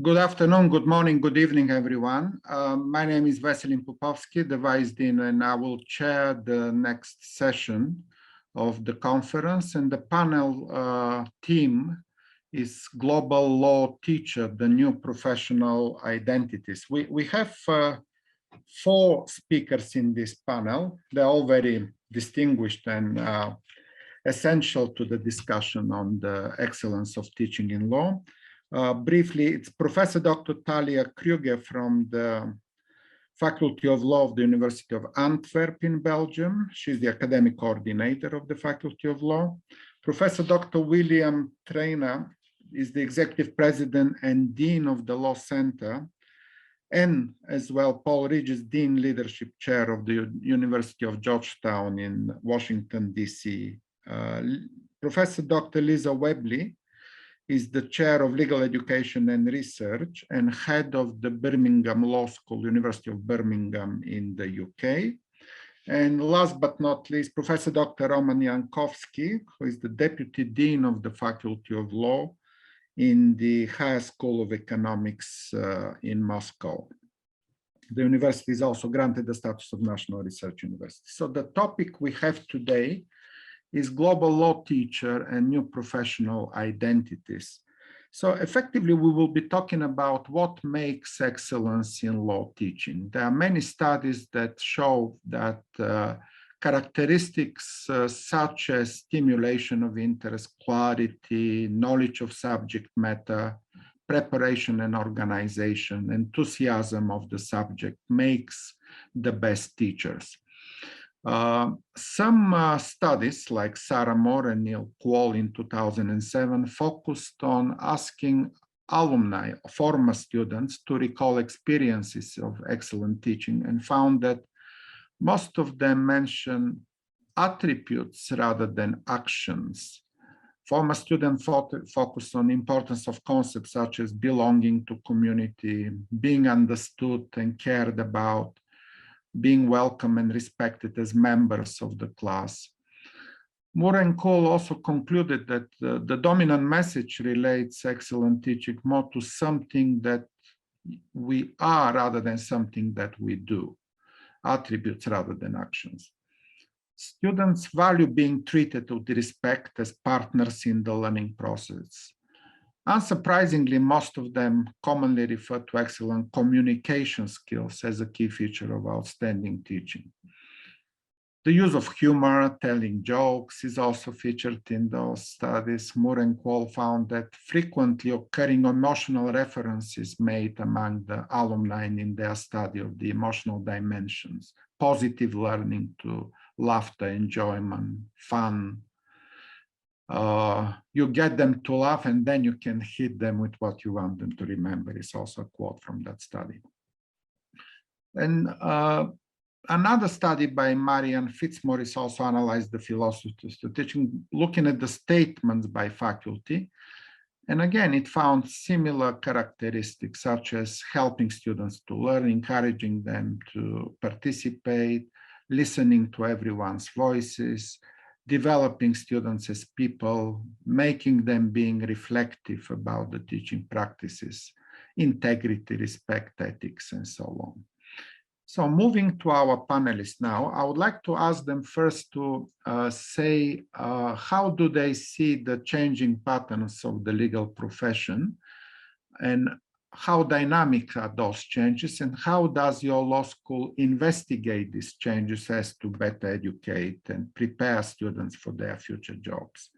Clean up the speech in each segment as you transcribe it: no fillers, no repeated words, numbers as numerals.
Good afternoon, good morning, good evening, everyone. My name is Vesselin Popovsky, the Vice Dean, and I will chair the next session of the conference. And the panel theme is Global Law Teacher, the New Professional Identities. We have 4 speakers in this panel. They're all very distinguished and essential to the discussion on the excellence of teaching in law. Briefly, it's Professor Dr. Thalia Kruger from the Faculty of Law of the University of Antwerp in Belgium. She's the academic coordinator of the Faculty of Law. Professor Dr. William Treanor is the executive president and dean of the Law Center, and as well Paul Regis, Dean Leadership Chair of the University of Georgetown in Washington, D.C. Professor Dr. Lisa Webley is the chair of legal education and research and head of the Birmingham Law School, University of Birmingham in the UK. And last but not least, Professor Dr. Roman Yankovskiy, who is the deputy dean of the Faculty of Law in the Higher School of Economics in Moscow. The university is also granted the status of National Research University. So the topic we have today is Global Law Teacher and New Professional Identities. So effectively, we will be talking about what makes excellence in law teaching. There are many studies that show that characteristics such as stimulation of interest, clarity, knowledge of subject matter, preparation and organization, enthusiasm of the subject makes the best teachers. Some studies like Sarah Moore and Neil Quall in 2007 focused on asking alumni, former students, to recall experiences of excellent teaching and found that most of them mention attributes rather than actions. Former students focused on the importance of concepts such as belonging to community, being understood and cared about, being welcome and respected as members of the class. Moore and Cole also concluded that the dominant message relates excellent teaching more to something that we are rather than something that we do, attributes rather than actions. Students value being treated with respect as partners in the learning process. Unsurprisingly, most of them commonly refer to excellent communication skills as a key feature of outstanding teaching. The use of humor, telling jokes, is also featured in those studies. Moore and Quall found that frequently occurring emotional references made among the alumni in their study of the emotional dimensions, positive learning to laughter, enjoyment, fun. You get them to laugh and then you can hit them with what you want them to remember. It's also a quote from that study. And another study by Marian Fitzmaurice also analyzed the philosophy of teaching, looking at the statements by faculty. And again, it found similar characteristics such as helping students to learn, encouraging them to participate, listening to everyone's voices, developing students as people, making them being reflective about the teaching practices, integrity, respect, ethics, and so on. So moving to our panelists now, I would like to ask them first to say how do they see the changing patterns of the legal profession, and how dynamic are those changes, and how does your law school investigate these changes as to better educate and prepare students for their future jobs?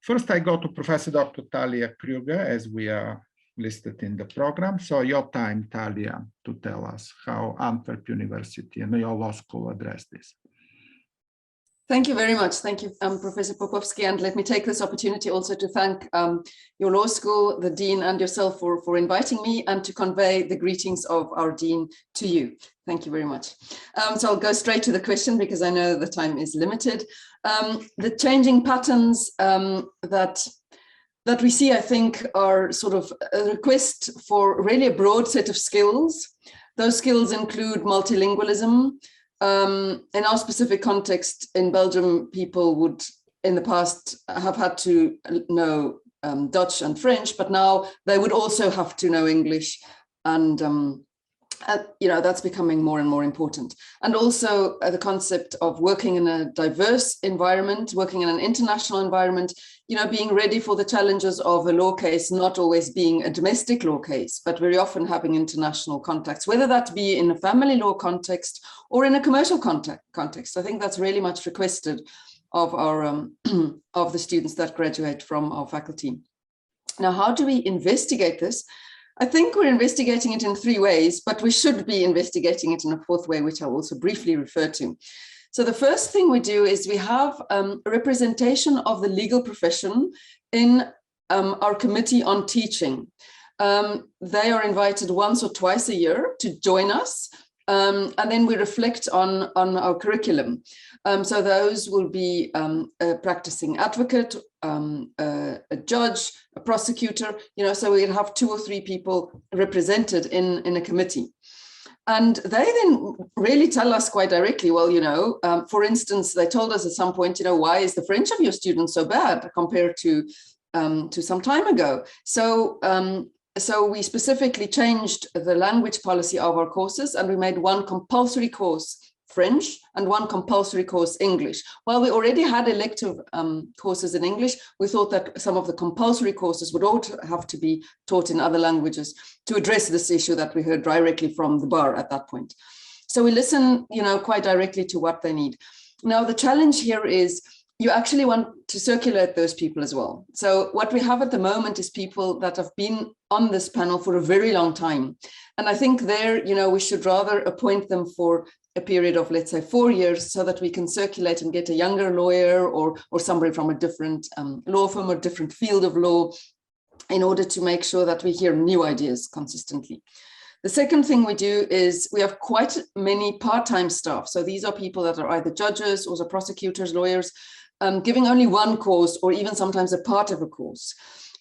First, I go to Professor Dr. Thalia Kruger, as we are listed in the program. So your time, Thalia, to tell us how Antwerp University and your law school address this. Thank you very much. Thank you, Professor Popovsky. And let me take this opportunity also to thank your law school, the Dean, and yourself for inviting me, and to convey the greetings of our Dean to you. Thank you very much. So I'll go straight to the question because I know the time is limited. The changing patterns that we see, I think, are sort of a request for really a broad set of skills. Those skills include multilingualism. In our specific context in Belgium, people would in the past have had to know Dutch and French, but now they would also have to know English, and that's becoming more and more important. And also the concept of working in a diverse environment, working in an international environment, being ready for the challenges of a law case not always being a domestic law case, but very often having international contacts, whether that be in a family law context or in a commercial context. I think that's really much requested of our of the students that graduate from our faculty. Now, how do we investigate this? I think we're investigating it in 3 ways, but we should be investigating it in a 4th way, which I'll also briefly refer to. So the first thing we do is we have a representation of the legal profession in our committee on teaching. They are invited once or twice a year to join us, and then we reflect on our curriculum. So those will be a practicing advocate, a judge, a prosecutor, so we'll have 2 or 3 people represented in a committee. And they then really tell us quite directly, well, for instance, they told us at some point, why is the French of your students so bad compared to some time ago? So we specifically changed the language policy of our courses, and we made 1 compulsory course French and 1 compulsory course English. While we already had elective courses in English, we thought that some of the compulsory courses would also have to be taught in other languages to address this issue that we heard directly from the bar at that point. So we listen, quite directly to what they need. Now, the challenge here is you actually want to circulate those people as well. So what we have at the moment is people that have been on this panel for a very long time. And I think there, we should rather appoint them for a period of, let's say, 4 years, so that we can circulate and get a younger lawyer or somebody from a different law firm or different field of law, in order to make sure that we hear new ideas consistently. The second thing we do is we have quite many part-time staff. So these are people that are either judges or prosecutors, lawyers, giving only 1 course or even sometimes a part of a course.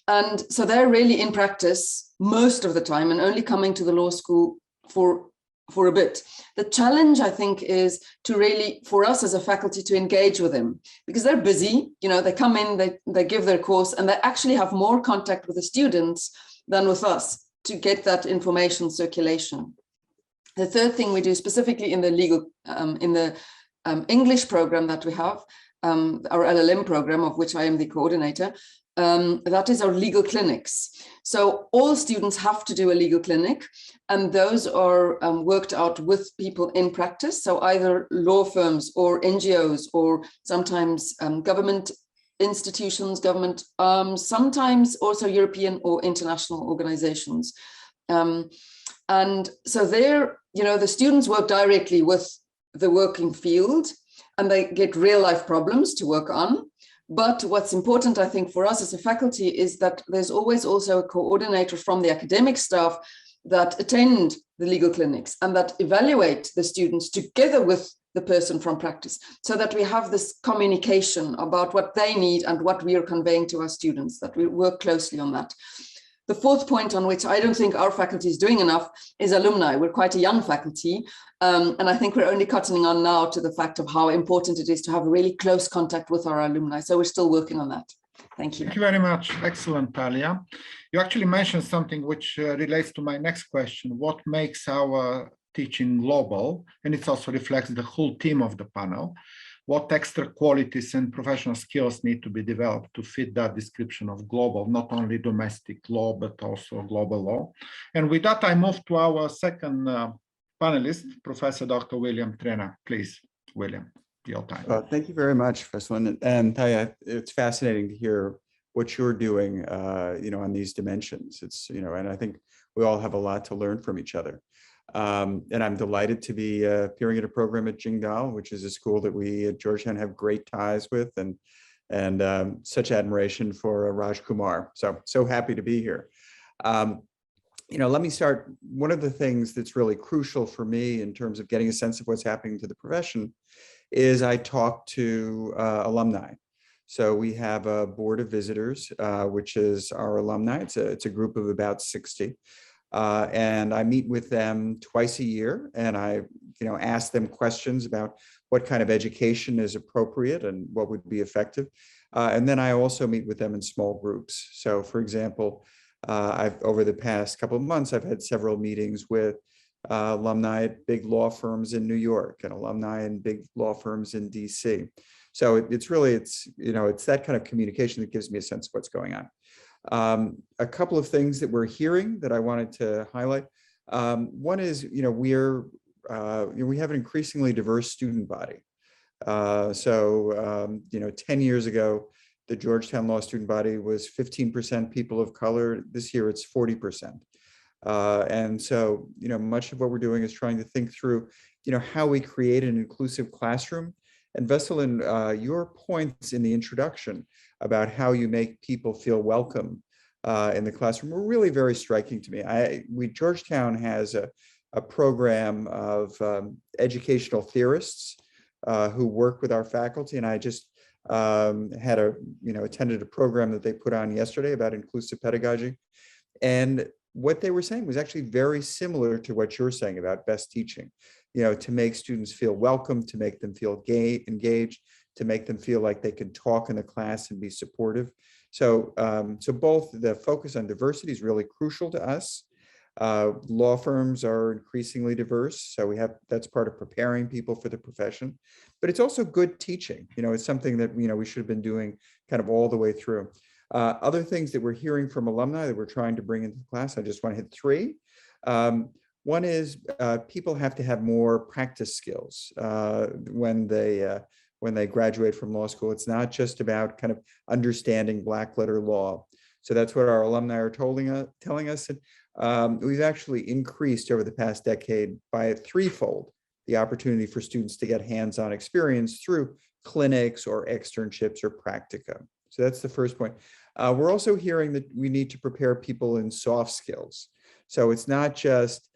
And so they're really in practice most of the time and only coming to the law school for a bit. The challenge, I think, is to really, for us as a faculty, to engage with them, because they're busy. They come in, they give their course, and they actually have more contact with the students than with us to get that information circulation. The third thing we do specifically in the legal, English program that we have, our LLM program, of which I am the coordinator, that is our legal clinics. So all students have to do a legal clinic, and those are worked out with people in practice. So either law firms or NGOs, or sometimes government institutions, government arms, sometimes also European or international organizations. And so there, the students work directly with the working field, and they get real life problems to work on. But what's important, I think, for us as a faculty is that there's always also a coordinator from the academic staff that attend the legal clinics and that evaluate the students together with the person from practice, so that we have this communication about what they need and what we are conveying to our students, that we work closely on that. The fourth point, on which I don't think our faculty is doing enough, is alumni. We're quite a young faculty, and I think we're only cottoning on now to the fact of how important it is to have really close contact with our alumni. So we're still working on that. Thank you. Thank you very much. Excellent, Thalia. You actually mentioned something which relates to my next question. What makes our teaching global? And it also reflects the whole theme of the panel. What extra qualities and professional skills need to be developed to fit that description of global, not only domestic law, but also global law? And with that, I move to our second panelist, Professor Dr. William Treanor. Please, William, your time. Thank you very much, Vesselin. And Thalia, it's fascinating to hear what you're doing, on these dimensions. It's, and I think we all have a lot to learn from each other. And I'm delighted to be appearing at a program at Jindal, which is a school that we at Georgetown have great ties with, and such admiration for Raj Kumar. So happy to be here. Let me start. One of the things that's really crucial for me in terms of getting a sense of what's happening to the profession is I talk to alumni. So we have a board of visitors, which is our alumni. It's a group of about 60. And I meet with them twice a year, and I, ask them questions about what kind of education is appropriate and what would be effective. And then I also meet with them in small groups. So for example, over the past couple of months, I've had several meetings with alumni at big law firms in New York and alumni in big law firms in DC. So it's that kind of communication that gives me a sense of what's going on. A couple of things that we're hearing that I wanted to highlight. One is, we have an increasingly diverse student body. 10 years ago, the Georgetown Law student body was 15% people of color. This year, it's 40%. And so, much of what we're doing is trying to think through, how we create an inclusive classroom. And Vesselin, your points in the introduction about how you make people feel welcome in the classroom were really very striking to me. Georgetown has a program of educational theorists who work with our faculty, and I just attended a program that they put on yesterday about inclusive pedagogy. And what they were saying was actually very similar to what you're saying about best teaching, to make students feel welcome, to make them feel engaged, to make them feel like they can talk in the class and be supportive. So both the focus on diversity is really crucial to us. Law firms are increasingly diverse, so that's part of preparing people for the profession, but it's also good teaching. It's something that we should have been doing kind of all the way through. Other things that we're hearing from alumni that we're trying to bring into the class, I just want to hit three. One is people have to have more practice skills when they graduate from law school. It's not just about kind of understanding black letter law. So that's what our alumni are telling us. We've actually increased over the past decade by a threefold the opportunity for students to get hands-on experience through clinics or externships or practica. So that's the first point. We're also hearing that we need to prepare people in soft skills. So it's not just,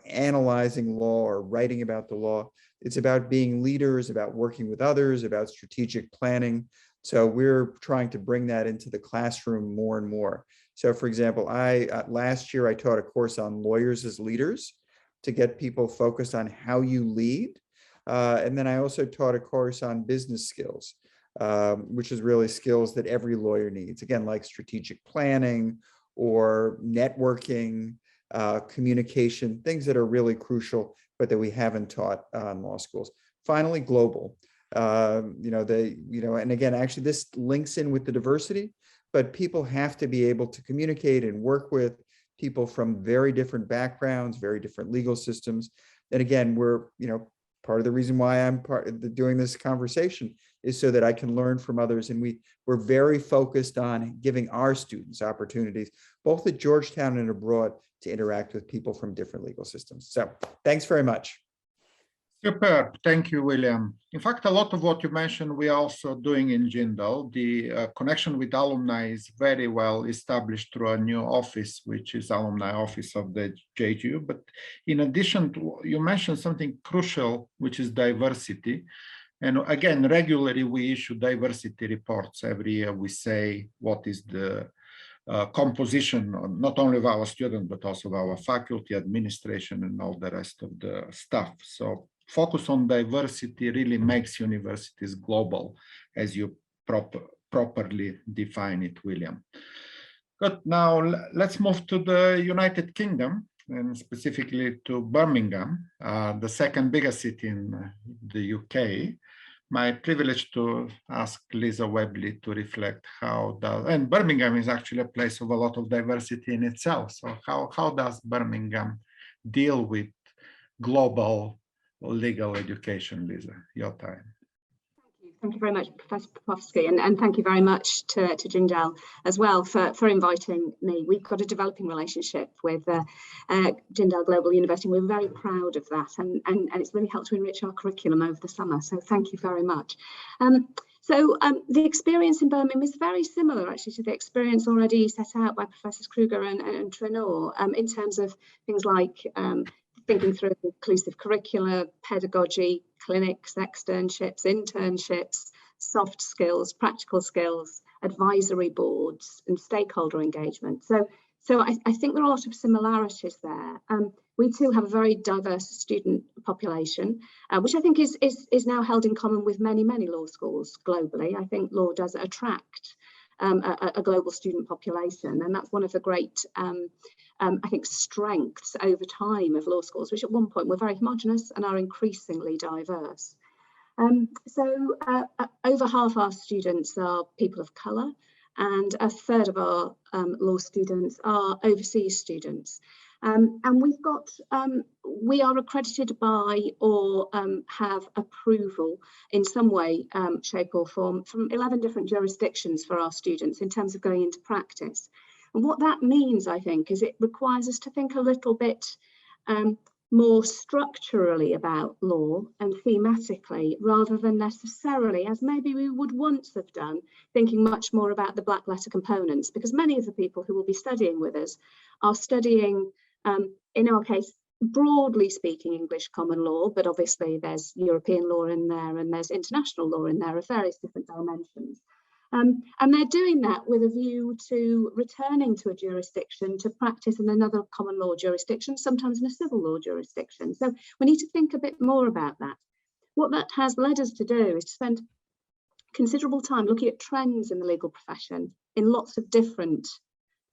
analyzing law or writing about the law. It's about being leaders, about working with others, about strategic planning. So we're trying to bring that into the classroom more and more. So for example, last year I taught a course on lawyers as leaders to get people focused on how you lead. And then I also taught a course on business skills, which is really skills that every lawyer needs. Again, like strategic planning or networking, communication, things that are really crucial, but that we haven't taught in law schools. Finally, global. And again, actually this links in with the diversity, but people have to be able to communicate and work with people from very different backgrounds, very different legal systems. And again, we're, part of the reason why I'm doing this conversation is so that I can learn from others. And we're very focused on giving our students opportunities, both at Georgetown and abroad, to interact with people from different legal systems. So thanks very much. Superb. Thank you, William. In fact, a lot of what you mentioned, we are also doing in Jindal. The connection with alumni is very well established through a new office, which is alumni office of the JGU. But in addition to, you mentioned something crucial, which is diversity. And again, regularly we issue diversity reports. Every year we say what is the composition, not only of our students, but also of our faculty, administration, and all the rest of the staff. So focus on diversity really makes universities global, as you properly define it, William. Good. Now let's move to the United Kingdom, and specifically to Birmingham, the second biggest city in the UK. My privilege to ask Lisa Webley to reflect and Birmingham is actually a place of a lot of diversity in itself. So how does Birmingham deal with global legal education, Lisa? Your time. Thank you very much, Professor Popovsky, and thank you very much to Jindal as well for inviting me. We've got a developing relationship with Jindal Global University. We're very proud of that, and it's really helped to enrich our curriculum over the summer, so thank you very much. The experience in Birmingham is very similar actually to the experience already set out by Professors Kruger and Treanor in terms of things like thinking through inclusive curricula, pedagogy, clinics, externships, internships, soft skills, practical skills, advisory boards, and stakeholder engagement. So I think there are a lot of similarities there. We too have a very diverse student population, which I think is now held in common with many law schools globally. I think law does attract a global student population, and that's one of the great I think strengths over time of law schools, which at one point were very homogenous and are increasingly diverse. So over half our students are people of colour, and a third of our law students are overseas students. And we've got, we are accredited by or have approval in some way, shape or form from 11 different jurisdictions for our students in terms of going into practice. And what that means, I think, is it requires us to think a little bit more structurally about law and thematically, rather than necessarily, as maybe we would once have done, thinking much more about the black letter components, because many of the people who will be studying with us are studying, in our case, broadly speaking, English common law, but obviously there's European law in there and there's international law in there of various different dimensions. And they're doing that with a view to returning to a jurisdiction to practice in another common law jurisdiction, sometimes in a civil law jurisdiction. So we need to think a bit more about that. What that has led us to do is to spend considerable time looking at trends in the legal profession in lots of different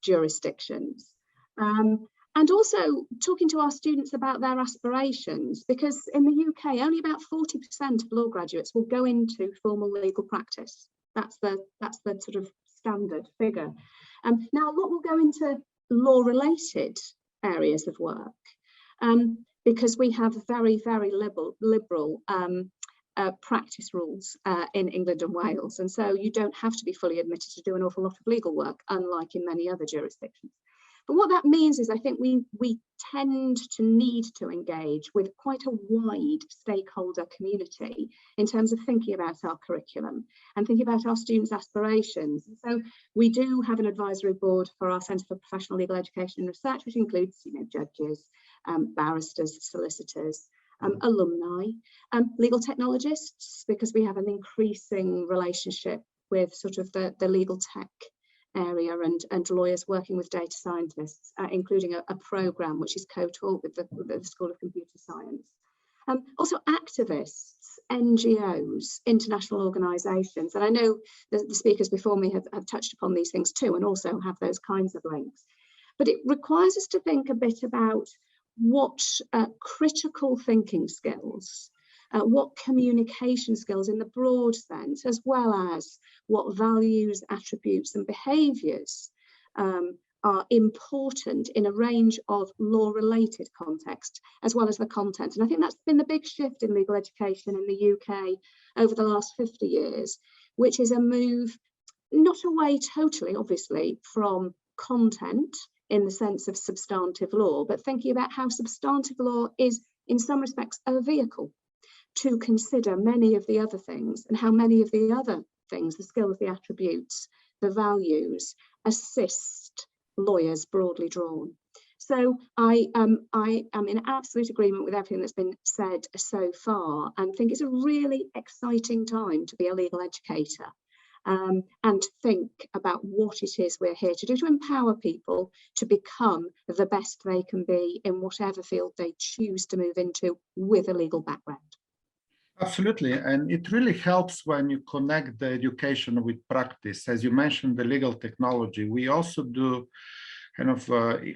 jurisdictions. And also talking to our students about their aspirations, because in the UK, only about 40% of law graduates will go into formal legal practice. That's the sort of standard figure. Now, a lot will go into law-related areas of work, because we have very liberal practice rules in England and Wales, and so you don't have to be fully admitted to do an awful lot of legal work, unlike in many other jurisdictions. But what that means is I think we tend to need to engage with quite a wide stakeholder community in terms of thinking about our curriculum and thinking about our students' aspirations. So we do have an advisory board for our Centre for Professional Legal Education and Research, which includes, you know, judges, barristers, solicitors, alumni, legal technologists, because we have an increasing relationship with sort of the legal tech area and lawyers working with data scientists, including a programme which is co-taught with the School of Computer Science. Also activists, NGOs, international organisations, and I know the speakers before me have touched upon these things too, and also have those kinds of links. But it requires us to think a bit about what critical thinking skills, what communication skills in the broad sense, as well as what values, attributes and behaviours are important in a range of law-related context, as well as the content. And I think that's been the big shift in legal education in the UK over the last 50 years, which is a move not away totally, obviously, from content in the sense of substantive law, but thinking about how substantive law is, in some respects, a vehicle to consider many of the other things, and how many of the other things, the skills, the attributes, the values, assist lawyers broadly drawn. So I am in absolute agreement with everything that's been said so far, and think it's a really exciting time to be a legal educator, and to think about what it is we're here to do, to empower people to become the best they can be in whatever field they choose to move into with a legal background. Absolutely, and it really helps when you connect the education with practice. As you mentioned, the legal technology, we also do kind of,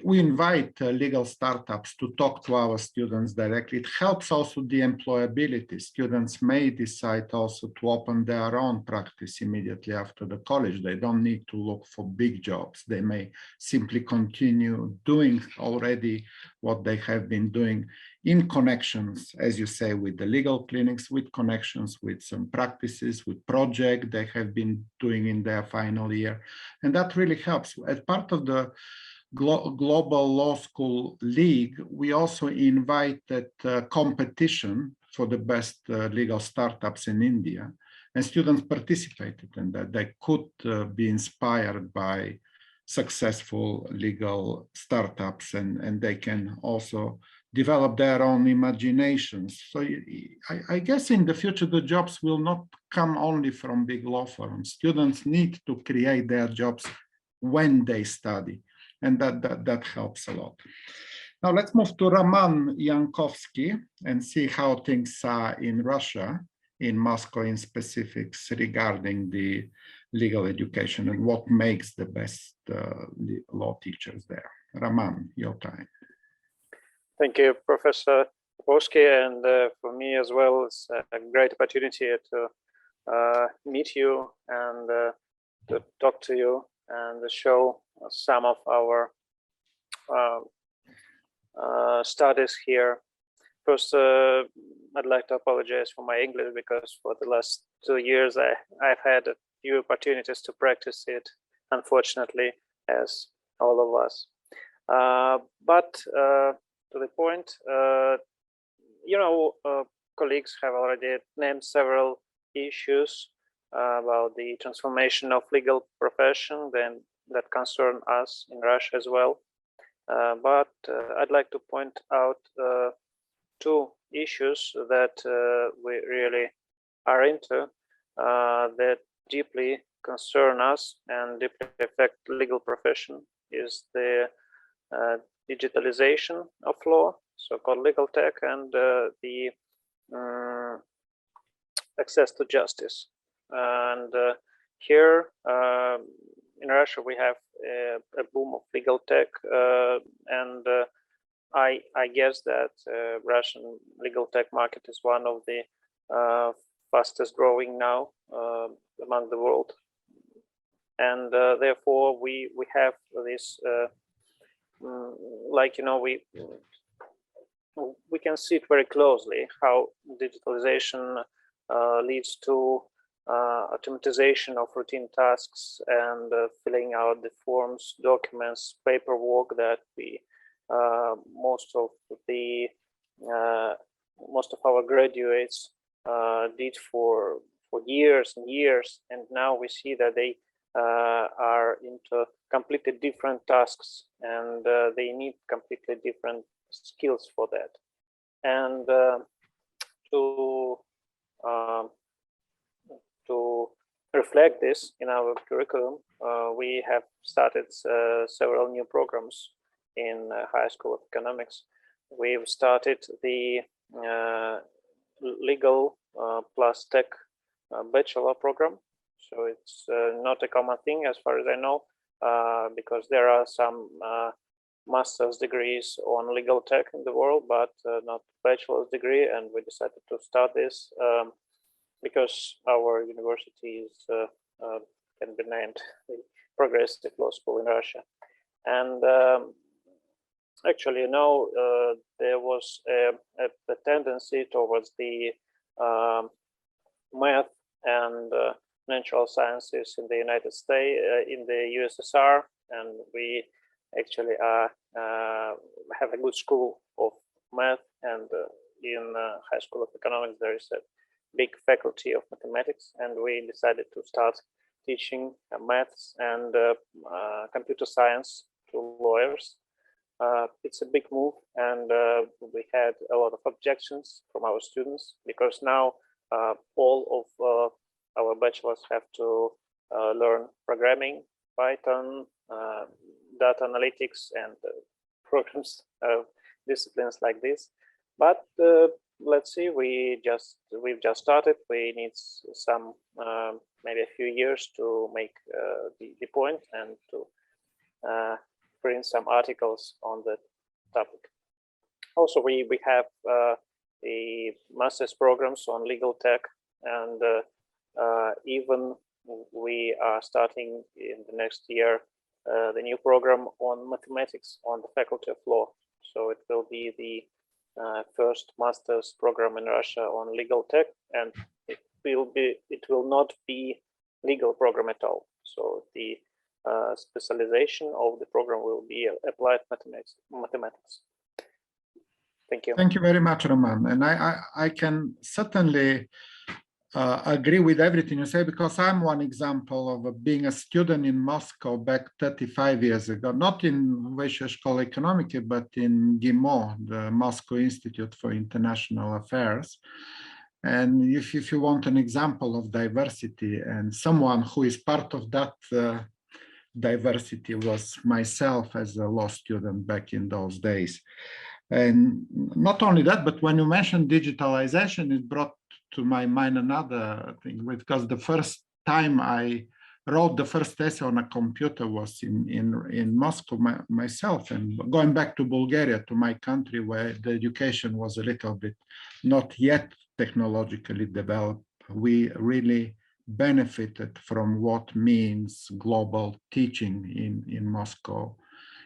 we invite legal startups to talk to our students directly. It helps also the employability. Students may decide also to open their own practice immediately after the college. They don't need to look for big jobs. They may simply continue doing already what they have been doing in connections, as you say, with the legal clinics, with connections with some practices, with projects they have been doing in their final year. And that really helps. As part of the Global Law School League, we also invited competition for the best legal startups in India. And students participated in that. They could be inspired by successful legal startups, and they can also develop their own imaginations. So I guess in the future, the jobs will not come only from big law firms. Students need to create their jobs when they study, and that helps a lot. Now let's move to Roman Yankovskiy and see how things are in Russia, in Moscow in specifics regarding the legal education and what makes the best law teachers there. Roman, your time. Thank you, Professor Popovsky, and for me as well, it's a great opportunity to meet you and to talk to you and show some of our studies here. First, I'd like to apologize for my English because for the last 2 years I've had a few opportunities to practice it, unfortunately, as all of us. But to the point, colleagues have already named several issues about the transformation of legal profession that concern us in Russia as well. But I'd like to point out 2 issues that we really are into that deeply concern us and deeply affect legal profession is the digitalization of law, so-called legal tech, and the access to justice. And here in Russia we have a boom of legal tech, and I guess that Russian legal tech market is one of the fastest growing now among the world, and therefore we have this we can see it very closely how digitalization leads to automatization of routine tasks and filling out the forms, documents, paperwork that we most of our graduates did for years and years, and now we see that they are into completely different tasks, and they need completely different skills for that. And to reflect this in our curriculum, we have started several new programs in High School of Economics. We've started the legal plus tech bachelor program. So it's not a common thing as far as I know, because there are some master's degrees on legal tech in the world, but not bachelor's degree. And we decided to start this because our university is can be named the Progressive Law School in Russia. And actually, there was a tendency towards the math and natural sciences in the United States, in the USSR, and we actually have a good school of math, and in High School of Economics there is a big faculty of mathematics, and we decided to start teaching maths and computer science to lawyers. It's a big move, and we had a lot of objections from our students because now all of our bachelors have to learn programming, Python, data analytics, and programs disciplines like this. But let's see, we've just started. We need some maybe a few years to make the point and to print some articles on the topic. Also, we have the master's programs on legal tech, and even we are starting in the next year the new program on mathematics on the Faculty of Law. So it will be the first master's program in Russia on legal tech, and it will not be legal program at all. So the specialization of the program will be applied mathematics. Thank you. Thank you very much, Roman. And I can certainly agree with everything you say, because I'm one example of being a student in Moscow back 35 years ago, not in Vysshaya Shkola Ekonomiki, but in GIMO, the Moscow Institute for International Affairs. And if you want an example of diversity and someone who is part of that diversity was myself as a law student back in those days. And not only that, but when you mentioned digitalization, it brought to my mind another thing, because the first time I wrote the first essay on a computer was in Moscow myself, and going back to Bulgaria, to my country, where the education was a little bit not yet technologically developed. We really benefited from what means global teaching in Moscow,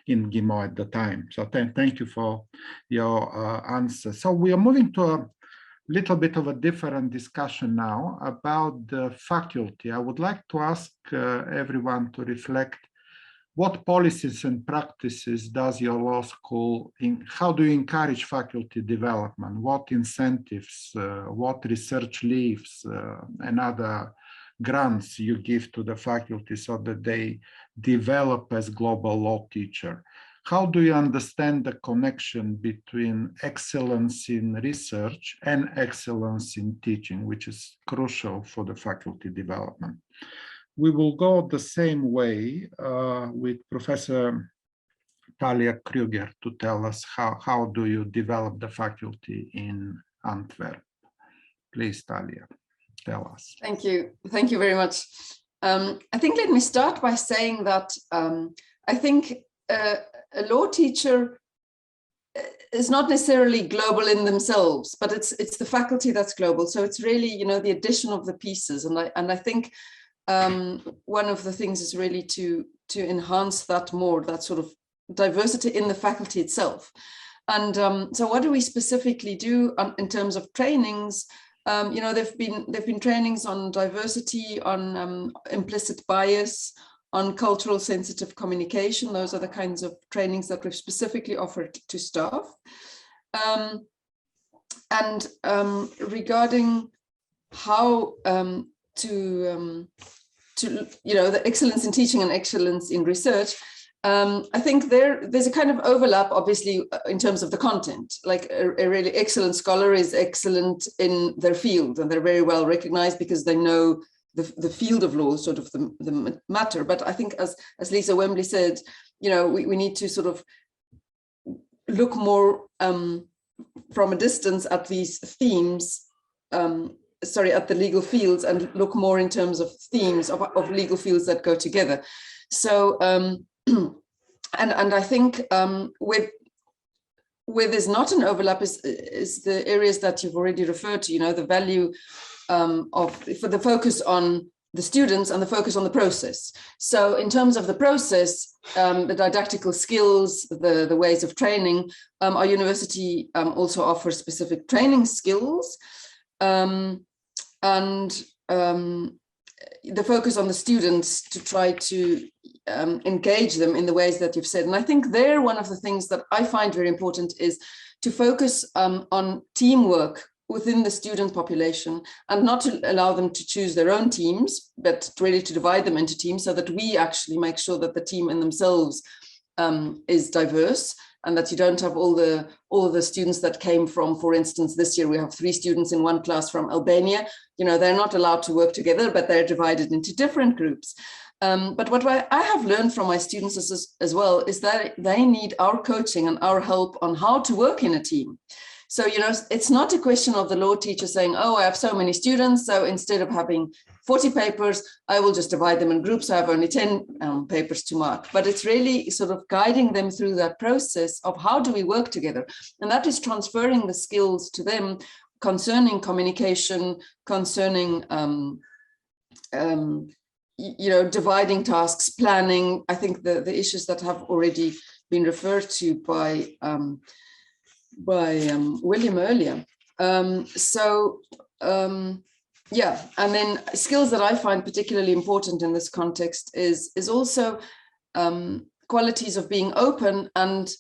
in GIMO at the time. So thank you for your answer. So we are moving to a little bit of a different discussion now about the faculty. I would like to ask everyone to reflect, what policies and practices does your law school, how do you encourage faculty development? What incentives, what research leaves and other grants you give to the faculty so that they develop as global law teacher? How do you understand the connection between excellence in research and excellence in teaching, which is crucial for the faculty development? We will go the same way with Professor Thalia Kruger to tell us how do you develop the faculty in Antwerp. Please, Thalia, tell us. Thank you very much. I think let me start by saying that I think a law teacher is not necessarily global in themselves, but it's the faculty that's global. So it's really, you know, the addition of the pieces, and I think one of the things is really to enhance that more, that sort of diversity in the faculty itself. And so what do we specifically do in terms of trainings? You know, there've been trainings on diversity, on implicit bias, on cultural sensitive communication. Those are the kinds of trainings that we've specifically offered to staff. And regarding how to you know, the excellence in teaching and excellence in research, I think there's a kind of overlap, obviously, in terms of the content. Like a really excellent scholar is excellent in their field, and they're very well recognized because they know the field of law, sort of the matter. But I think, as Lisa Webley said, you know, we need to sort of look more from a distance at these themes, at the legal fields, and look more in terms of themes of legal fields that go together. So, and I think with there's not an overlap is the areas that you've already referred to, you know, the value for the focus on the students and the focus on the process. So in terms of the process, the didactical skills, the ways of training, our university also offers specific training skills, and the focus on the students to try to engage them in the ways that you've said. And I think there, one of the things that I find very important is to focus on teamwork within the student population, and not to allow them to choose their own teams, but really to divide them into teams so that we actually make sure that the team in themselves is diverse, and that you don't have all the students that came from, for instance, this year we have 3 students in one class from Albania. You know, they're not allowed to work together, but they're divided into different groups. But what I have learned from my students as well is that they need our coaching and our help on how to work in a team. So, you know, it's not a question of the law teacher saying, oh, I have so many students, so instead of having 40 papers, I will just divide them in groups. So I have only 10 papers to mark. But it's really sort of guiding them through that process of how do we work together? And that is transferring the skills to them concerning communication, concerning, you know, dividing tasks, planning. I think the issues that have already been referred to by William earlier. Yeah, and then skills that I find particularly important in this context is also qualities of being open and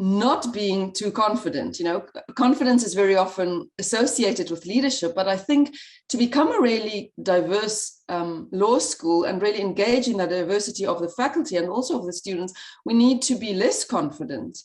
not being too confident. You know, confidence is very often associated with leadership, but I think to become a really diverse law school and really engage in the diversity of the faculty and also of the students, we need to be less confident.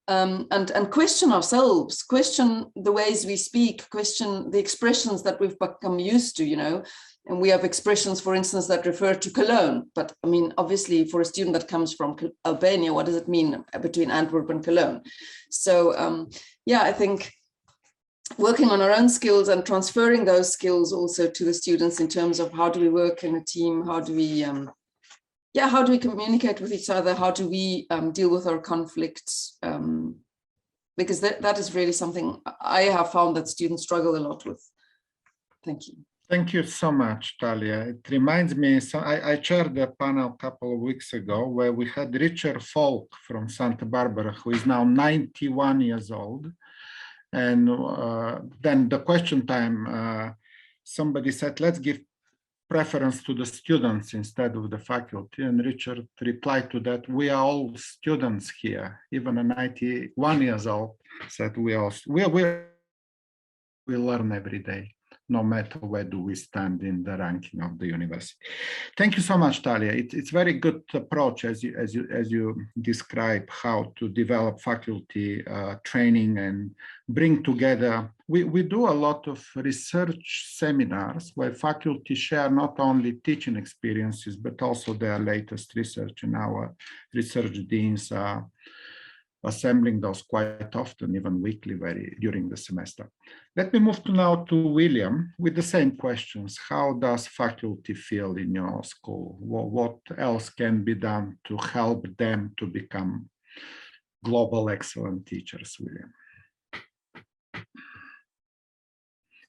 and question ourselves, question the ways we speak, question the expressions that we've become used to, you know. And we have expressions, for instance, that refer to Cologne. But I mean, obviously, for a student that comes from Albania, what does it mean between Antwerp and Cologne? So, yeah, I think working on our own skills and transferring those skills also to the students in terms of how do we work in a team, how do we, how do we communicate with each other, how do we deal with our conflicts, because that is really something I have found that students struggle a lot with. Thank you. Thank you so much, Thalia. It reminds me, so I chaired a panel a couple of weeks ago where we had Richard Falk from Santa Barbara, who is now 91 years old. And then the question time, somebody said, let's give preference to the students instead of the faculty. And Richard replied to that, we are all students here. Even a 91 years old said, we learn every day, no matter where do we stand in the ranking of the university. Thank you so much, Thalia. It's very good approach as you describe how to develop faculty training and bring together. We do a lot of research seminars where faculty share not only teaching experiences, but also their latest research, and our research deans are assembling those quite often, even weekly, during the semester. Let me move now to William with the same questions. How does faculty feel in your school? What else can be done to help them to become global excellent teachers, William?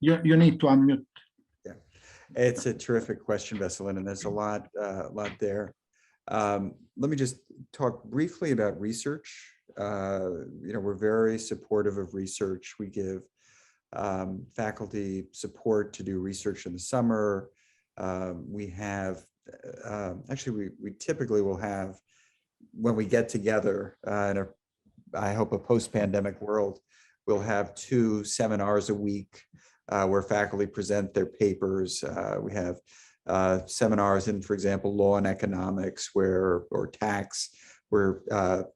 You need to unmute. Yeah, it's a terrific question, Vesselin, and there's a lot there. Let me just talk briefly about research. We're very supportive of research. We give faculty support to do research in the summer. We have, we typically will have, when we get together in I hope a post-pandemic world, we'll have 2 seminars a week where faculty present their papers. We have seminars in, for example, law and economics or tax, where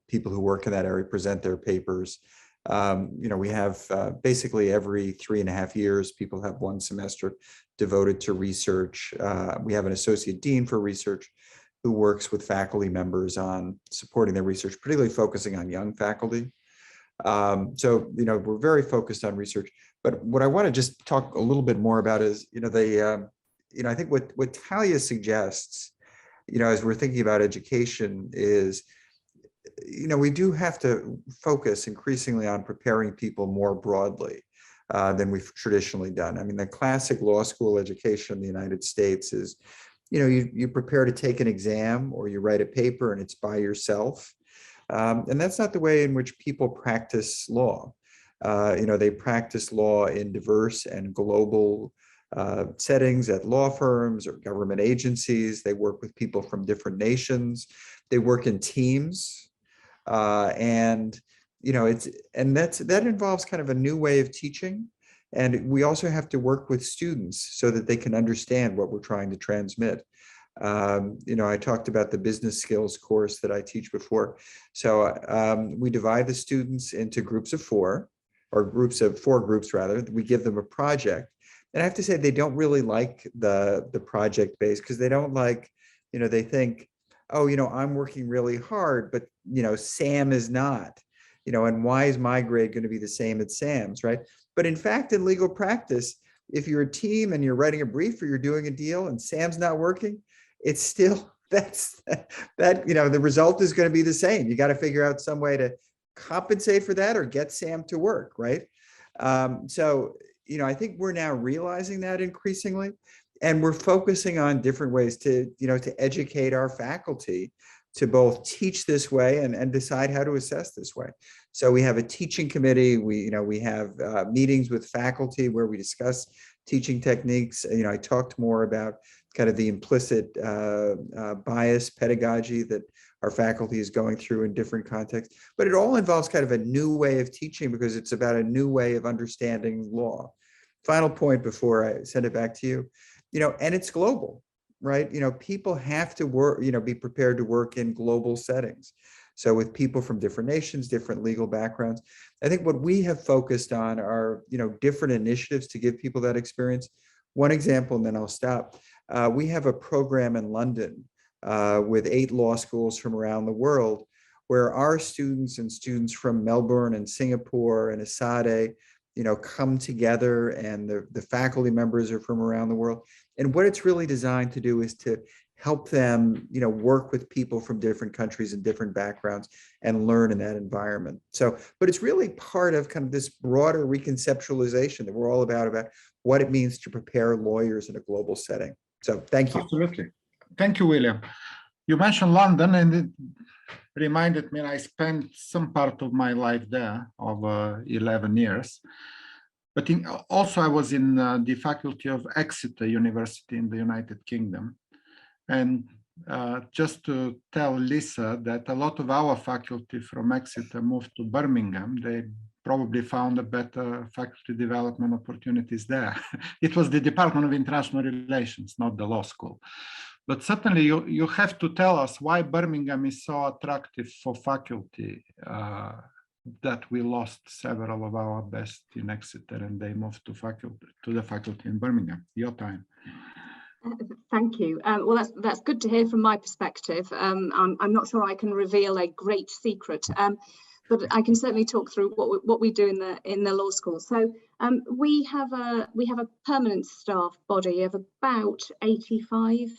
people who work in that area present their papers. We have basically every 3.5 years, people have 1 semester devoted to research. We have an associate dean for research who works with faculty members on supporting their research, particularly focusing on young faculty. We're very focused on research. But what I want to just talk a little bit more about is, I think what Thalia suggests, as we're thinking about education is, we do have to focus increasingly on preparing people more broadly than we've traditionally done. I mean, the classic law school education in the United States is, you prepare to take an exam or you write a paper and it's by yourself. And that's not the way in which people practice law. They practice law in diverse and global settings at law firms or government agencies. They work with people from different nations. They work in teams. That involves kind of a new way of teaching. And we also have to work with students so that they can understand what we're trying to transmit. I talked about the business skills course that I teach before. So we divide the students into groups of 4, or groups of 4 groups rather. We give them a project. And I have to say, they don't really like the project base, because they don't like, they think, oh, I'm working really hard, but, Sam is not, and why is my grade going to be the same as Sam's, right? But in fact, in legal practice, if you're a team and you're writing a brief or you're doing a deal and Sam's not working, it's still, the result is going to be the same. You got to figure out some way to compensate for that or get Sam to work, right? I think we're now realizing that increasingly, and we're focusing on different ways to educate our faculty to both teach this way and decide how to assess this way. So we have a teaching committee. We have meetings with faculty where we discuss teaching techniques. I talked more about kind of the implicit bias pedagogy that our faculty is going through in different contexts. But it all involves kind of a new way of teaching, because it's about a new way of understanding law. Final point before I send it back to you, and it's global, right? People have to work, be prepared to work in global settings. So with people from different nations, different legal backgrounds, I think what we have focused on are, different initiatives to give people that experience. One example, and then I'll stop. We have a program in London with 8 law schools from around the world, where our students and students from Melbourne and Singapore and Asade, come together, and the faculty members are from around the world. And what it's really designed to do is to help them, work with people from different countries and different backgrounds and learn in that environment. So, but it's really part of kind of this broader reconceptualization that we're all about what it means to prepare lawyers in a global setting. So thank you. Absolutely. Thank you, William. You mentioned London, and it reminded me I spent some part of my life there, of 11 years. But also I was in the faculty of Exeter University in the United Kingdom. And just to tell Lisa that a lot of our faculty from Exeter moved to Birmingham. They probably found a better faculty development opportunities there. It was the Department of International Relations, not the law school. But certainly you have to tell us why Birmingham is so attractive for faculty, that we lost several of our best in Exeter and they moved to the faculty in Birmingham. Your time. Thank you. Well, that's good to hear from my perspective. I'm not sure I can reveal a great secret, but I can certainly talk through what we do in the law school. So we have a permanent staff body of about 85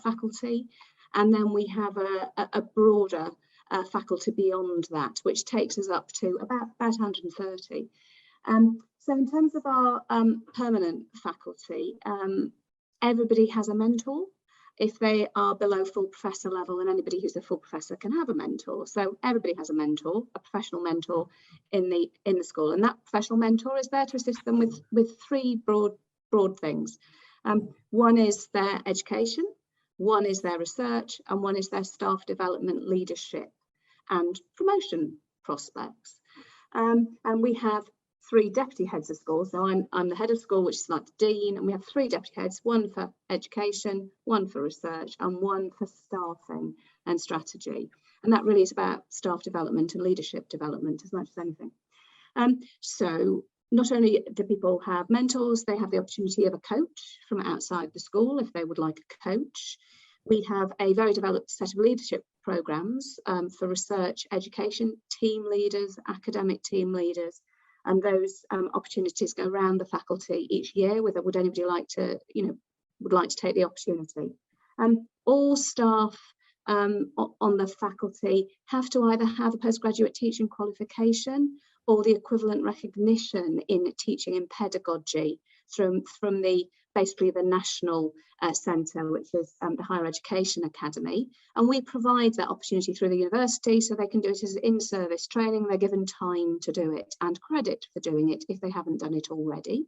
faculty, and then we have a broader faculty beyond that, which takes us up to about 130. So in terms of our permanent faculty, everybody has a mentor if they are below full professor level, and anybody who's a full professor can have a mentor. So everybody has a mentor, a professional mentor in the school, and that professional mentor is there to assist them with 3 broad things. One is their education, one is their research, and one is their staff development, leadership and promotion prospects. And we have 3 deputy heads of school. So I'm the head of school, which is like the dean, and we have 3 deputy heads, one for education, one for research, and one for staffing and strategy. And that really is about staff development and leadership development as much as anything. So not only do people have mentors, they have the opportunity of a coach from outside the school if they would like a coach. We have a very developed set of leadership programs for research, education, team leaders, academic team leaders. And those opportunities go around the faculty each year. Whether would anybody like to, would like to take the opportunity. All staff on the faculty have to either have a postgraduate teaching qualification or the equivalent recognition in teaching in pedagogy from basically the national centre, which is the Higher Education Academy. And we provide that opportunity through the university, so they can do it as in-service training. They're given time to do it and credit for doing it if they haven't done it already.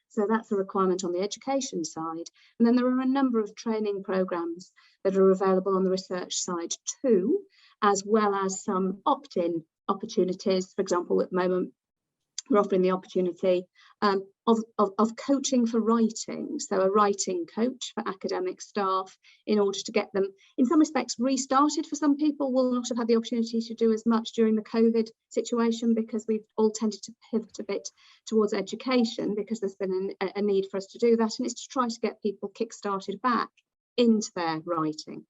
So that's a requirement on the education side. And then there are a number of training programmes that are available on the research side too, as well as some opt-in opportunities. For example, at the moment, we're offering the opportunity of coaching for writing. So a writing coach for academic staff in order to get them, in some respects, restarted. For some people will not have had the opportunity to do as much during the COVID situation because we've all tended to pivot a bit towards education because there's been a need for us to do that. And it's to try to get people kick-started back into their writing.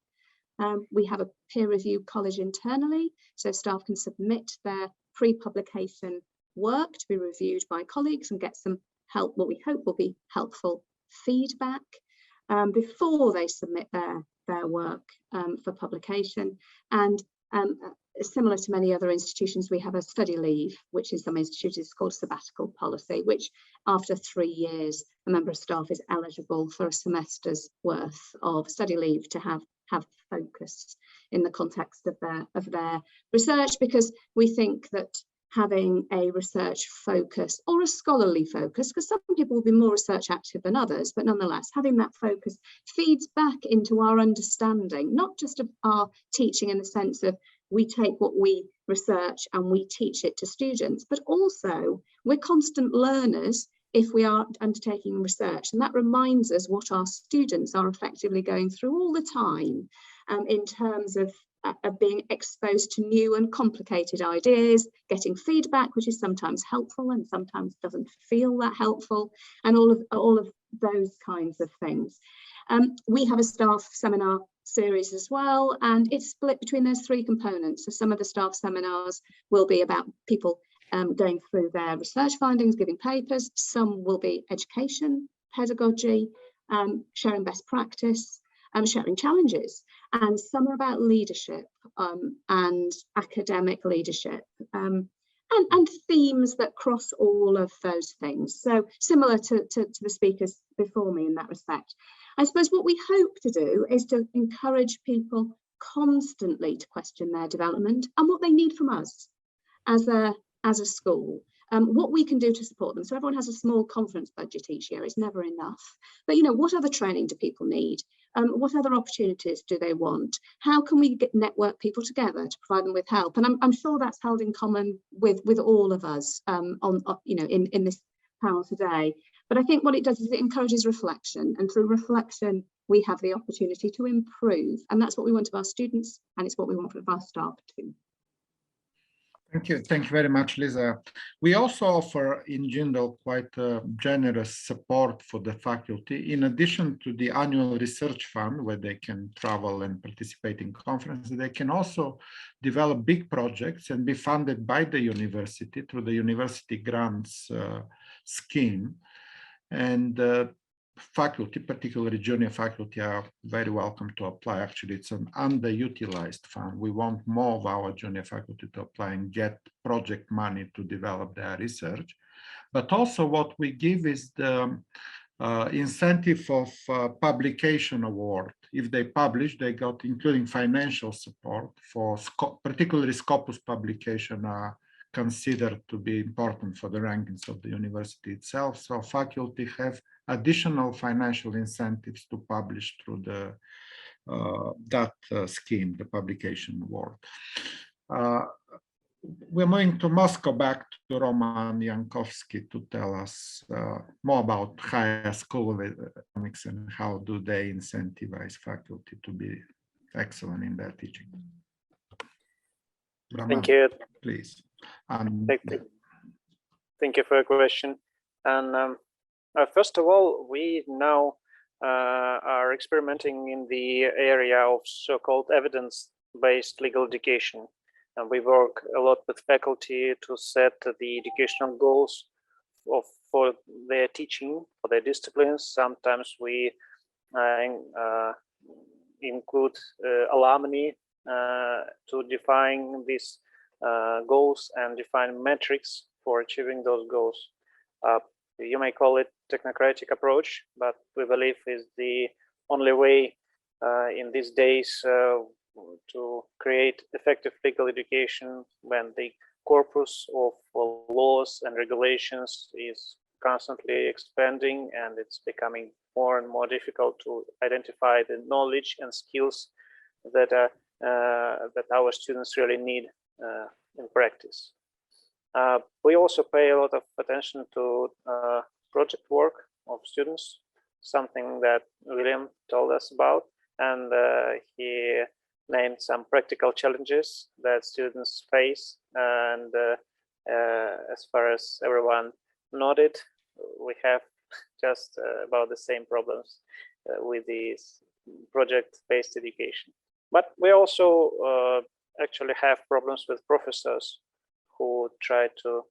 We have a peer review college internally, so staff can submit their pre-publication work to be reviewed by colleagues and get some help, what we hope will be helpful feedback before they submit their work for publication. And similar to many other institutions, we have a study leave, which in some institutions is called sabbatical policy, which after 3 years, a member of staff is eligible for a semester's worth of study leave to have focus in the context of their research, because we think that having a research focus or a scholarly focus, because some people will be more research active than others, but nonetheless, having that focus feeds back into our understanding, not just of our teaching in the sense of we take what we research and we teach it to students, but also we're constant learners if we are undertaking research. And that reminds us what our students are effectively going through all the time in terms of being exposed to new and complicated ideas, getting feedback, which is sometimes helpful and sometimes doesn't feel that helpful, and all of those kinds of things. We have a staff seminar series as well, and it's split between those three components. So some of the staff seminars will be about people going through their research findings, giving papers. Some will be education, pedagogy, sharing best practice, sharing challenges, and some are about leadership and academic leadership, and themes that cross all of those things. So similar to the speakers before me in that respect. I suppose what we hope to do is to encourage people constantly to question their development and what they need from us as a school. What we can do to support them. So everyone has a small conference budget each year. It's never enough. But what other training do people need? What other opportunities do they want? How can we network people together to provide them with help? And I'm sure that's held in common with all of us in this panel today. But I think what it does is it encourages reflection, and through reflection we have the opportunity to improve, and that's what we want of our students, and it's what we want of our staff too. Thank you very much, Lisa. We also offer in Jindal quite generous support for the faculty. In addition to the annual research fund, where they can travel and participate in conferences, they can also develop big projects and be funded by the university through the university grants scheme. And faculty, particularly junior faculty, are very welcome to apply. Actually, it's an underutilized fund. We want more of our junior faculty to apply and get project money to develop their research. But also what we give is the incentive of publication award. If they publish, they got, including financial support for particularly Scopus publication, are considered to be important for the rankings of the university itself. So faculty have additional financial incentives to publish through the that scheme, the publication award. We're moving to Moscow, back to Roman Yankovskiy to tell us more about Higher School of Economics and how do they incentivize faculty to be excellent in their teaching. Roman, thank you. Please. Thank you for your question. And first of all, we now are experimenting in the area of so-called evidence-based legal education. And we work a lot with faculty to set the educational goals for their teaching, for their disciplines. Sometimes we include alumni to define these goals and define metrics for achieving those goals. You may call it technocratic approach, but we believe is the only way in these days to create effective legal education when the corpus of laws and regulations is constantly expanding, and it's becoming more and more difficult to identify the knowledge and skills that that our students really need in practice. We also pay a lot of attention to project work of students, something that William told us about, and he named some practical challenges that students face. And as far as everyone noted, we have just about the same problems with this project-based education. But we also actually have problems with professors who try to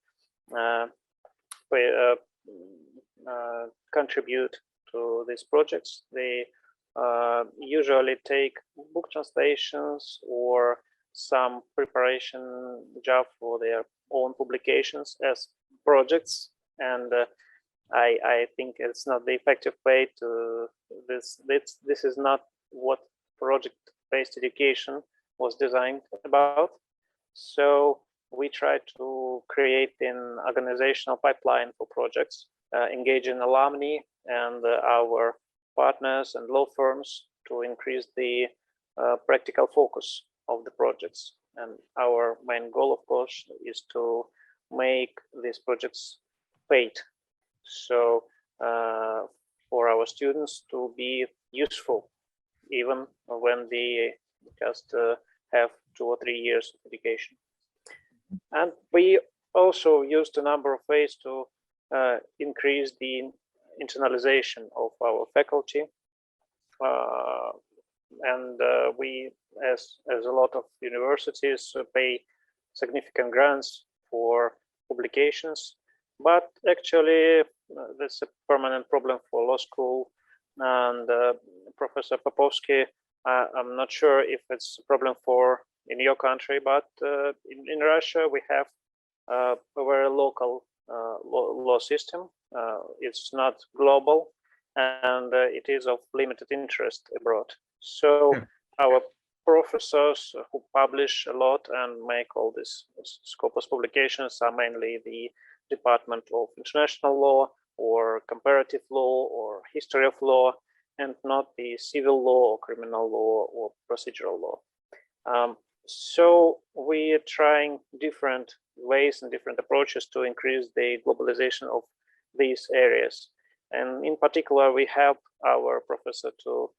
contribute to these projects. They usually take book translations or some preparation job for their own publications as projects, and I think it's not the effective way to this is not what project-based education was designed about. So we try to create an organizational pipeline for projects, engage in alumni and our partners and law firms to increase the practical focus of the projects. And our main goal, of course, is to make these projects paid. So for our students to be useful, even when they just have 2 or 3 years of education. And we also used a number of ways to increase the internalization of our faculty. We, as a lot of universities, pay significant grants for publications, but actually that's a permanent problem for law school. And Professor Popovsky, I'm not sure if it's a problem in your country, but in Russia we have a very local law system. It's not global, and it is of limited interest abroad. So our professors who publish a lot and make all these scopus publications are mainly the Department of International Law or Comparative Law or History of Law, and not the civil law or criminal law or procedural law. So we are trying different ways and different approaches to increase the globalization of these areas. And in particular, we help our professor to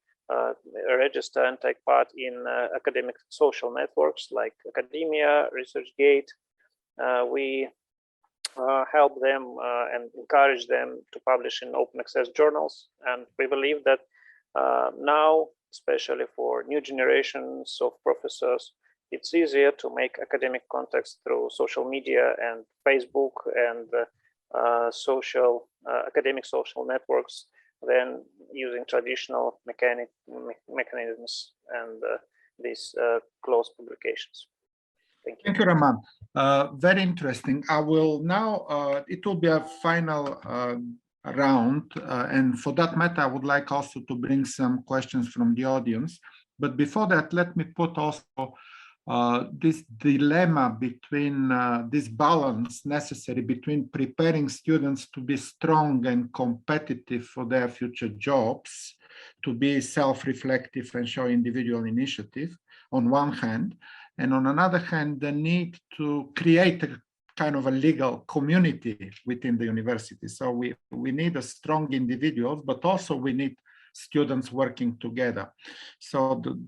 register and take part in academic social networks like Academia, ResearchGate. We help them and encourage them to publish in open access journals. And we believe that now, especially for new generations of professors, it's easier to make academic contacts through social media and Facebook and academic social networks than using traditional mechanisms and these closed publications. Thank you. Thank you, Roman. Very interesting. I will now, it will be a final round. And for that matter, I would like also to bring some questions from the audience. But before that, let me put also this dilemma between this balance necessary between preparing students to be strong and competitive for their future jobs, to be self-reflective and show individual initiative on one hand, and on another hand, the need to create a kind of a legal community within the university. So we need a strong individuals, but also we need students working together. So the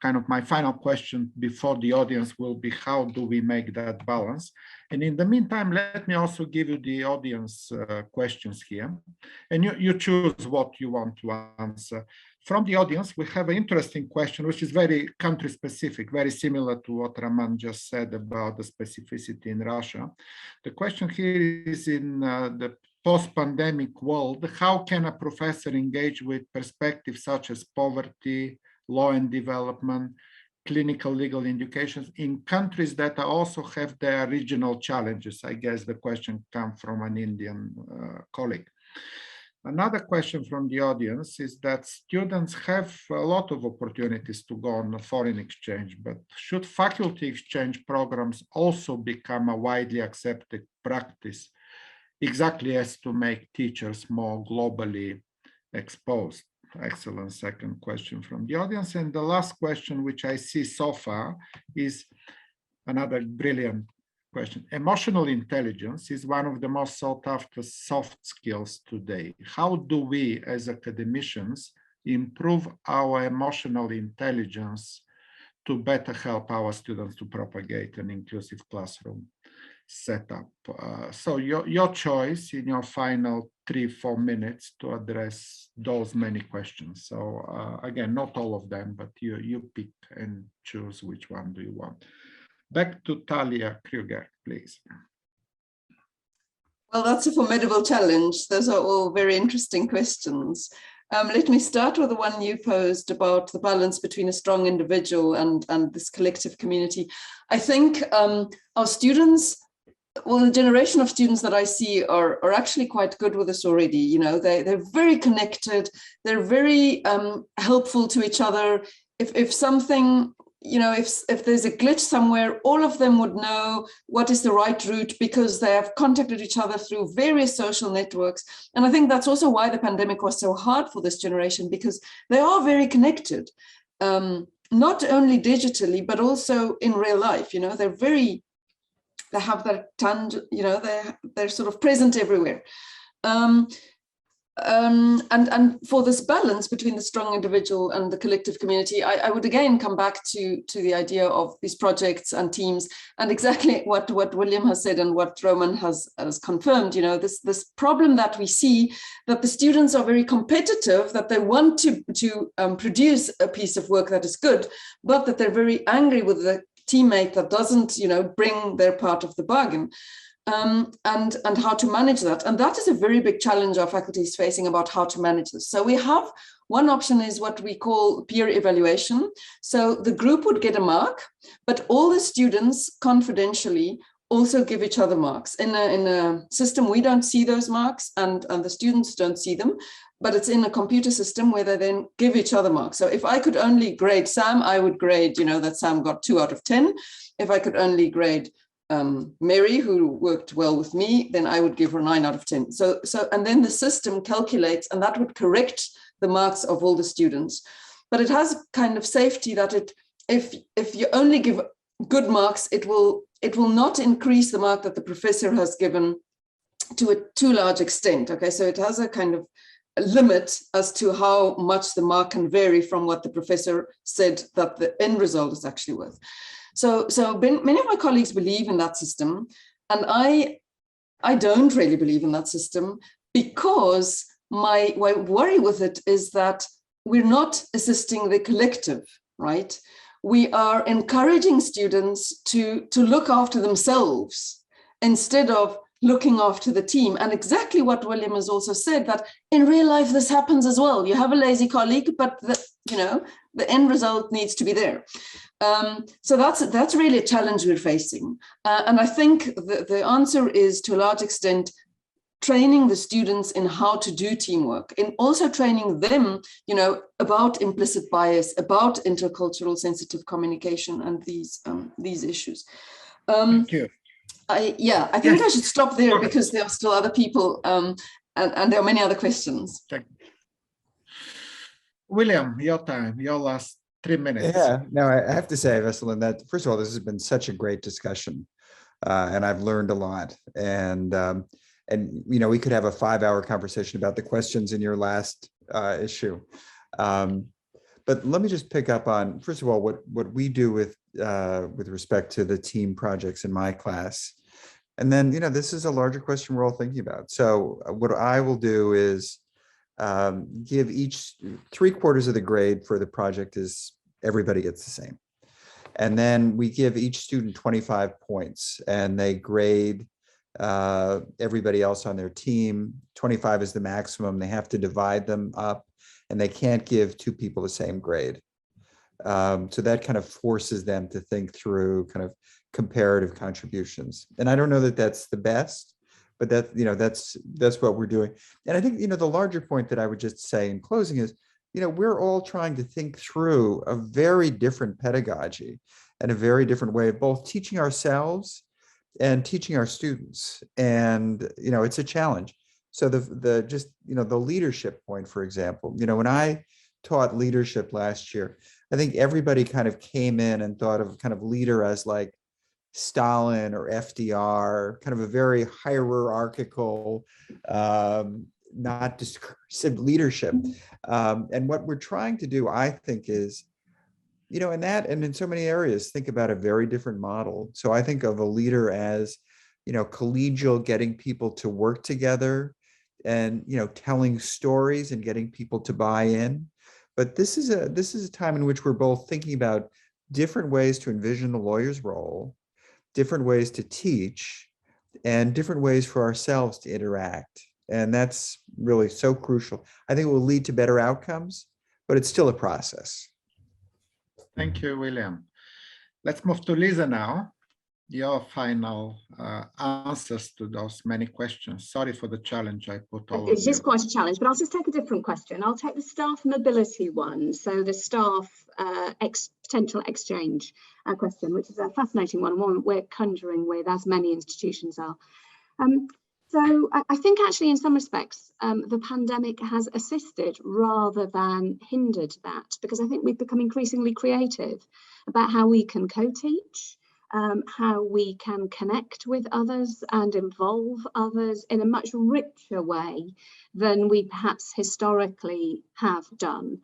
kind of my final question before the audience will be, how do we make that balance? And in the meantime, let me also give you the audience questions here. And you choose what you want to answer. From the audience, we have an interesting question, which is very country specific, very similar to what Roman just said about the specificity in Russia. The question here is, in the post-pandemic world, how can a professor engage with perspectives such as poverty, law and development, clinical legal education in countries that also have their regional challenges? I guess the question comes from an Indian colleague. Another question from the audience is that students have a lot of opportunities to go on a foreign exchange, but should faculty exchange programs also become a widely accepted practice, exactly as to make teachers more globally exposed? Excellent second question from the audience. And the last question, which I see so far, is another brilliant question. Emotional intelligence is one of the most sought after soft skills today. How do we as academicians improve our emotional intelligence to better help our students to propagate an inclusive classroom setup? So your choice in your final 3-4 minutes to address those many questions. So again, not all of them, but you pick and choose which one do you want. Back to Thalia Kruger, please. Well, that's a formidable challenge. Those are all very interesting questions. Let me start with the one you posed about the balance between a strong individual and this collective community. I think our students, well, the generation of students that I see are actually quite good with this already. You know, they're very connected. They're very helpful to each other. If something, you know, if there's a glitch somewhere, all of them would know what is the right route because they have contacted each other through various social networks. And I think that's also why the pandemic was so hard for this generation, because they are very connected, not only digitally, but also in real life. You know, they have that you know, they're sort of present everywhere. and for this balance between the strong individual and the collective community, I would again come back to the idea of these projects and teams, and exactly what William has said and what Roman has confirmed. You know, this problem that we see, that the students are very competitive, that they want to produce a piece of work that is good, but that they're very angry with the teammate that doesn't, you know, bring their part of the bargain. And how to manage that. And that is a very big challenge our faculty is facing about how to manage this. So we have one option is what we call peer evaluation. So the group would get a mark, but all the students confidentially also give each other marks. In a system, we don't see those marks and the students don't see them, but it's in a computer system where they then give each other marks. So if I could only grade Sam, I would grade, you know, that Sam got 2 out of 10. If I could only grade Mary, who worked well with me, then I would give her 9 out of 10. So and then the system calculates, and that would correct the marks of all the students. But it has kind of safety that if you only give good marks, it will not increase the mark that the professor has given to a too large extent. Okay, so it has a kind of a limit as to how much the mark can vary from what the professor said that the end result is actually worth. So many of my colleagues believe in that system, and I don't really believe in that system, because my worry with it is that we're not assisting the collective, right? We are encouraging students to look after themselves instead of looking after the team. And exactly what William has also said, that in real life this happens as well. You have a lazy colleague, but the end result needs to be there. So that's really a challenge we're facing. And I think the answer is, to a large extent, training the students in how to do teamwork, and also training them, you know, about implicit bias, about intercultural sensitive communication and these issues. Thank you. I think I should stop there because there are still other people and there are many other questions. William, your time, your last 3 minutes. Yeah, no, I have to say, Vesselin, that first of all, this has been such a great discussion, and I've learned a lot. And you know, we could have a 5-hour conversation about the questions in your last issue. But let me just pick up on, first of all, what we do with respect to the team projects in my class. And then, you know, this is a larger question we're all thinking about. So what I will do is give each 3/4 of the grade for the project is everybody gets the same. And then we give each student 25 points, and they grade everybody else on their team. 25 is the maximum. They have to divide them up, and they can't give 2 people the same grade. So that kind of forces them to think through kind of comparative contributions. And I don't know that that's the best, but that's what we're doing. And I think, you know, the larger point that I would just say in closing is, you know, we're all trying to think through a very different pedagogy and a very different way of both teaching ourselves and teaching our students. And, you know, it's a challenge. So the leadership point, for example, you know, when I taught leadership last year, I think everybody kind of came in and thought of kind of leader as like Stalin or FDR, kind of a very hierarchical, not discursive leadership. And what we're trying to do, I think, is, you know, in that and in so many areas, think about a very different model. So I think of a leader as, you know, collegial, getting people to work together and, you know, telling stories and getting people to buy in. But this is a time in which we're both thinking about different ways to envision the lawyer's role, different ways to teach, and different ways for ourselves to interact. And that's really so crucial. I think it will lead to better outcomes, but it's still a process. Thank you, William. Let's move to Lisa now. Your final answers to those many questions. Sorry for the challenge I put on. It's just quite a challenge, but I'll just take a different question. I'll take the staff mobility one. So the staff potential exchange question, which is a fascinating one we're conjuring with, as many institutions are. So I think actually in some respects, the pandemic has assisted rather than hindered that, because I think we've become increasingly creative about how we can co-teach, how we can connect with others and involve others in a much richer way than we perhaps historically have done.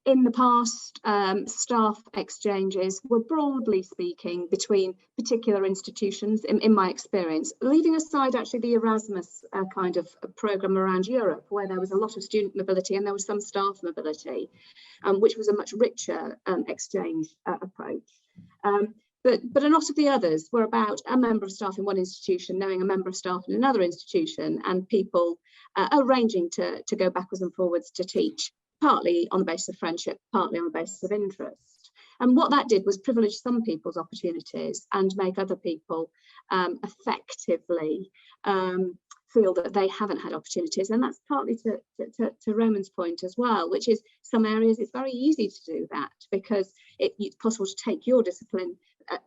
In the past, staff exchanges were, broadly speaking, between particular institutions, in my experience, leaving aside actually the Erasmus kind of program around Europe, where there was a lot of student mobility and there was some staff mobility, which was a much richer exchange approach. But a lot of the others were about a member of staff in one institution knowing a member of staff in another institution, and people arranging to go backwards and forwards to teach, partly on the basis of friendship, partly on the basis of interest. And what that did was privilege some people's opportunities and make other people effectively feel that they haven't had opportunities. And that's partly to Roman's point as well, which is some areas it's very easy to do that because it's possible to take your discipline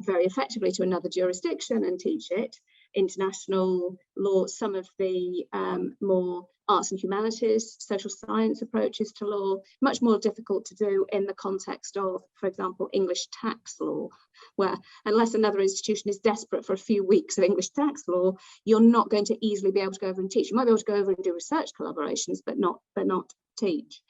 very effectively to another jurisdiction and teach it. International law, some of the more arts and humanities, social science approaches to law, much more difficult to do in the context of, for example, English tax law, where unless another institution is desperate for a few weeks of English tax law, you're not going to easily be able to go over and teach. You might be able to go over and do research collaborations, but not teach.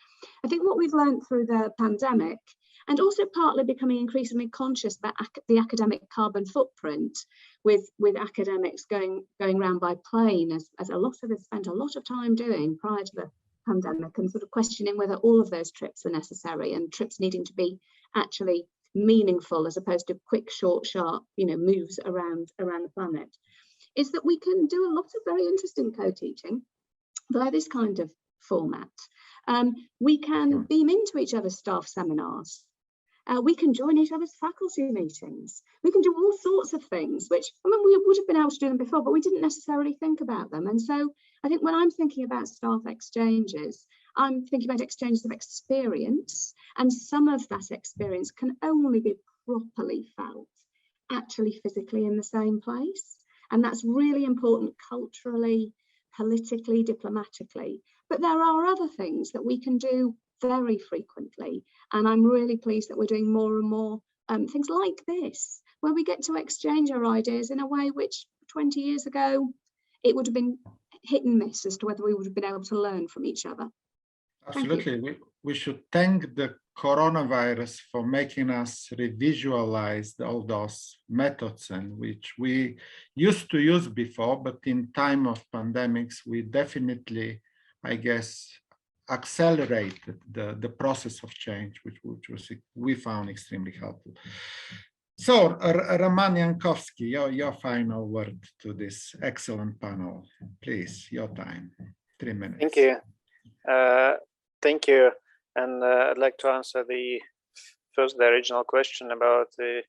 I think what we've learned through the pandemic, and also partly becoming increasingly conscious about the academic carbon footprint, with academics going around by plane, as a lot of us spent a lot of time doing prior to the pandemic, and sort of questioning whether all of those trips are necessary, and trips needing to be actually meaningful as opposed to quick, short, sharp, moves around the planet, is that we can do a lot of very interesting co-teaching via this kind of format. We can beam into each other's staff seminars. We can join each other's faculty meetings. We can do all sorts of things, which, we would have been able to do them before, but we didn't necessarily think about them. And so I think when I'm thinking about staff exchanges, I'm thinking about exchanges of experience, and some of that experience can only be properly felt actually physically in the same place. And that's really important culturally, politically, diplomatically. But there are other things that we can do very frequently, and I'm really pleased that we're doing more and more things like this, where we get to exchange our ideas in a way which 20 years ago it would have been hit and miss as to whether we would have been able to learn from each other. Absolutely. We should thank the coronavirus for making us revisualize all those methods, and which we used to use before, but in time of pandemics we definitely, I guess, accelerated the process of change, which we found extremely helpful. So, Roman Yankovskiy, your final word to this excellent panel. Please, your time, 3 minutes. Thank you. Thank you. And I'd like to answer the original question about the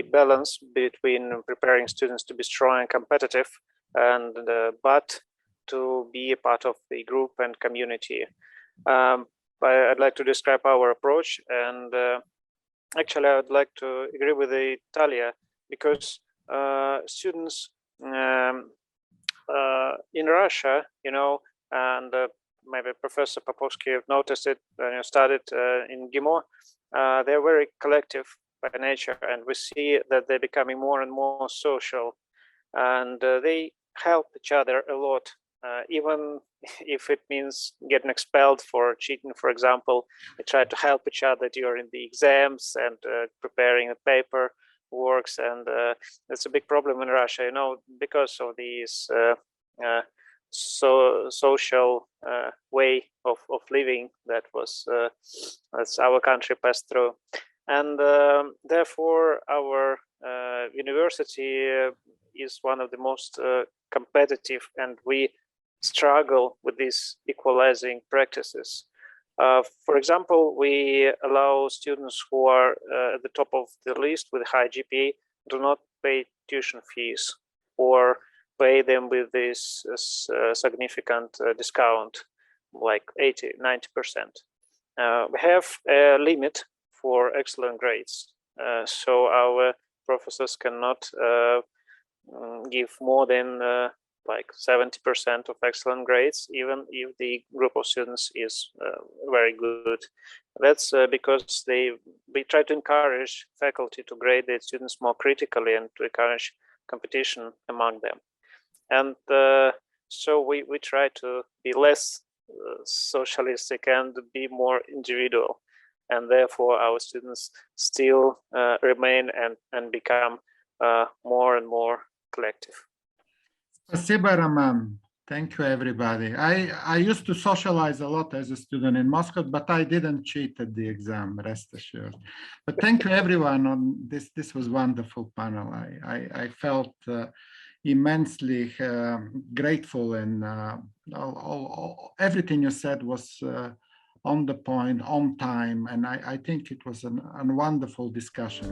balance between preparing students to be strong and competitive, and but to be a part of the group and community. I'd like to describe our approach, and actually I would like to agree with Thalia, because students in Russia, and maybe Professor Popovsky have noticed it when you studied in GIMO, they're very collective by nature, and we see that they're becoming more and more social, and they help each other a lot. Even if it means getting expelled for cheating, for example, they try to help each other during the exams and preparing the paper works, and it's a big problem in Russia, because of these social way of living that's our country passed through, and therefore our university is one of the most competitive, and we struggle with these equalizing practices. For example, we allow students who are at the top of the list with high GPA do not pay tuition fees, or pay them with this significant discount, like 80–90%. We have a limit for excellent grades, so our professors cannot give more than like 70% of excellent grades, even if the group of students is very good. That's because we try to encourage faculty to grade their students more critically and to encourage competition among them. And so we try to be less socialistic and be more individual. And therefore our students still remain and become more and more collective. Спасибо, Roman. Thank you, everybody. I used to socialize a lot as a student in Moscow, but I didn't cheat at the exam, rest assured. But thank you, everyone. On this was wonderful panel. I felt immensely grateful, and everything you said was on the point, on time, and I think it was a wonderful discussion.